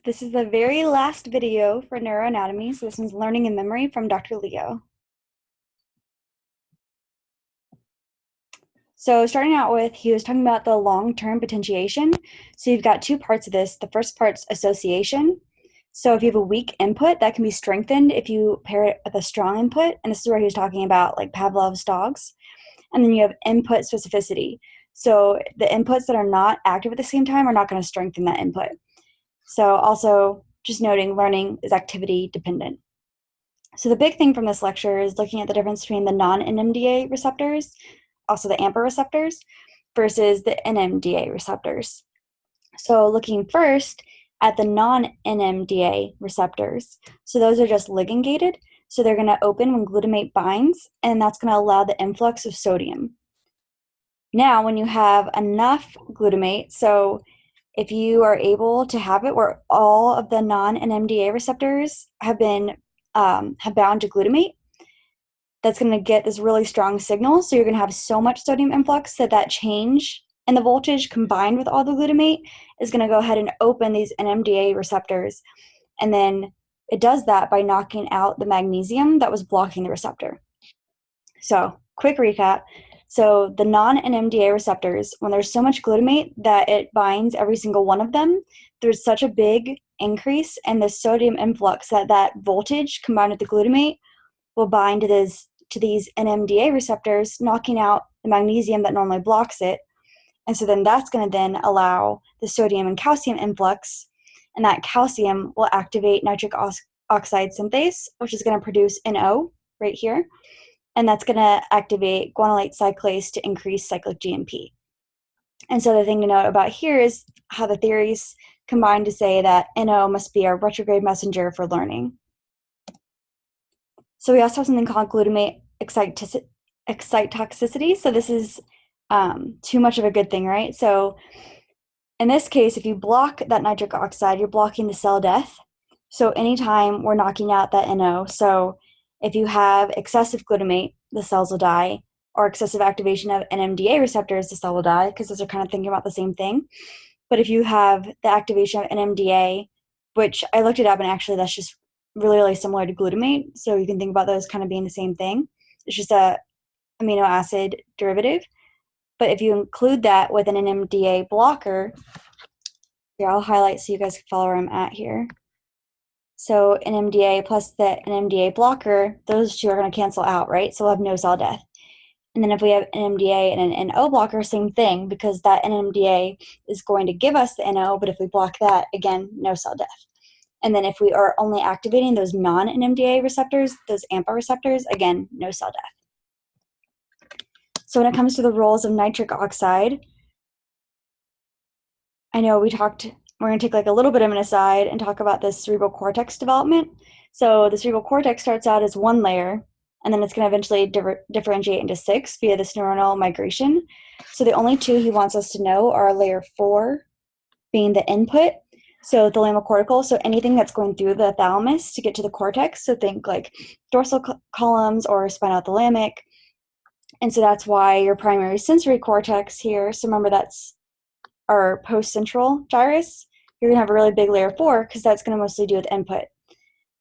This is the very last video for neuroanatomy, so this one's learning and memory from Dr. Leo. So starting out with, he was talking about the long-term potentiation. So you've got two parts of this. The first part's association. So if you have a weak input, that can be strengthened if you pair it with a strong input. And this is where he was talking about like Pavlov's dogs. And then you have input specificity. So the inputs that are not active at the same time are not going to strengthen that input. So also just noting learning is activity dependent. So the big thing from this lecture is looking at the difference between the non-NMDA receptors, also the AMPA receptors, versus the NMDA receptors. So looking first at the non-NMDA receptors. So those are just ligand gated. So they're going to open when glutamate binds, and that's going to allow the influx of sodium. Now, when you have enough glutamate, so if you are able to have it where all of the non-NMDA receptors have bound to glutamate, that's going to get this really strong signal. So you're going to have so much sodium influx that change in the voltage combined with all the glutamate is going to go ahead and open these NMDA receptors. And then it does that by knocking out the magnesium that was blocking the receptor. So quick recap. So the non-NMDA receptors, when there's so much glutamate that it binds every single one of them, there's such a big increase in the sodium influx that voltage combined with the glutamate will bind to these NMDA receptors, knocking out the magnesium that normally blocks it. And so then that's going to then allow the sodium and calcium influx, and that calcium will activate nitric oxide synthase, which is going to produce NO right here. And that's going to activate guanylate cyclase to increase cyclic GMP. And so the thing to note about here is how the theories combine to say that NO must be a retrograde messenger for learning. So we also have something called glutamate excitotoxicity. So this is too much of a good thing, right? So in this case, if you block that nitric oxide, you're blocking the cell death. So anytime we're knocking out that NO, so if you have excessive glutamate, the cells will die, or excessive activation of NMDA receptors, the cell will die, because those are kind of thinking about the same thing. But if you have the activation of NMDA, which I looked it up, and actually that's just really, really similar to glutamate, so you can think about those kind of being the same thing. It's just a amino acid derivative. But if you include that with an NMDA blocker, here I'll highlight so you guys can follow where I'm at here. So NMDA plus the NMDA blocker, those two are going to cancel out, right? So we'll have no cell death. And then if we have NMDA and an NO blocker, same thing, because that NMDA is going to give us the NO, but if we block that, again, no cell death. And then if we are only activating those non-NMDA receptors, those AMPA receptors, again, no cell death. So when it comes to the roles of nitric oxide, I know we're going to take like a little bit of an aside and talk about this cerebral cortex development. So the cerebral cortex starts out as one layer, and then it's going to eventually differentiate into 6 via this neuronal migration. So the only 2 he wants us to know are layer 4 being the input, so thalamocortical, so anything that's going through the thalamus to get to the cortex, so think like dorsal columns or spinothalamic. And so that's why your primary sensory cortex here, so remember that's our post-central gyrus, you're going to have a really big layer 4 because that's going to mostly do with input.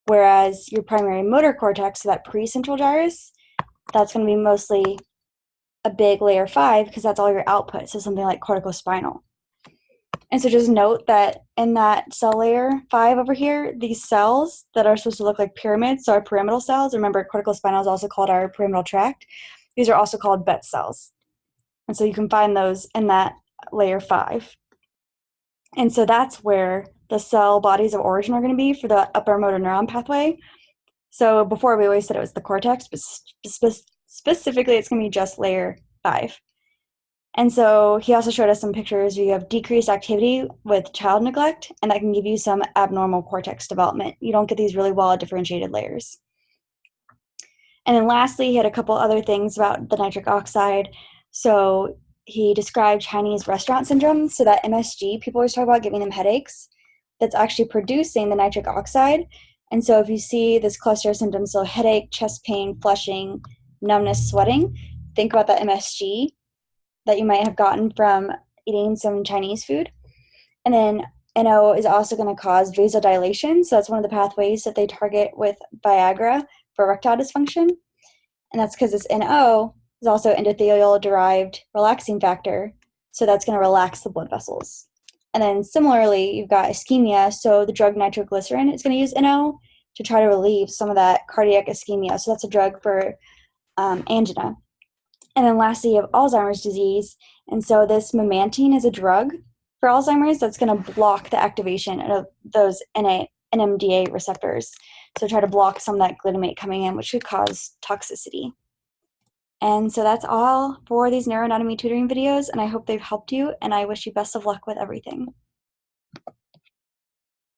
Whereas your primary motor cortex, so that pre-central gyrus, that's going to be mostly a big layer 5 because that's all your output, so something like corticospinal. And so just note that in that cell layer 5 over here, these cells that are supposed to look like pyramids, so our pyramidal cells, remember corticospinal is also called our pyramidal tract, these are also called Betz cells. And so you can find those in that layer 5. And so that's where the cell bodies of origin are going to be for the upper motor neuron pathway. So before we always said it was the cortex, but specifically it's going to be just layer 5. And so he also showed us some pictures where you have decreased activity with child neglect, and that can give you some abnormal cortex development. You don't get these really well differentiated layers. And then lastly, he had a couple other things about the nitric oxide. So he described Chinese restaurant syndrome, so that MSG, people always talk about giving them headaches, that's actually producing the nitric oxide. And so if you see this cluster of symptoms, so headache, chest pain, flushing, numbness, sweating, think about that MSG that you might have gotten from eating some Chinese food. And then NO is also going to cause vasodilation. So that's one of the pathways that they target with Viagra for erectile dysfunction. And that's because this NO is also endothelial-derived relaxing factor. So that's going to relax the blood vessels. And then similarly, you've got ischemia. So the drug nitroglycerin is going to use NO to try to relieve some of that cardiac ischemia. So that's a drug for angina. And then lastly, you have Alzheimer's disease. And so this memantine is a drug for Alzheimer's that's going to block the activation of those NMDA receptors. So try to block some of that glutamate coming in, which could cause toxicity. And so that's all for these neuroanatomy tutoring videos, and I hope they've helped you, and I wish you best of luck with everything.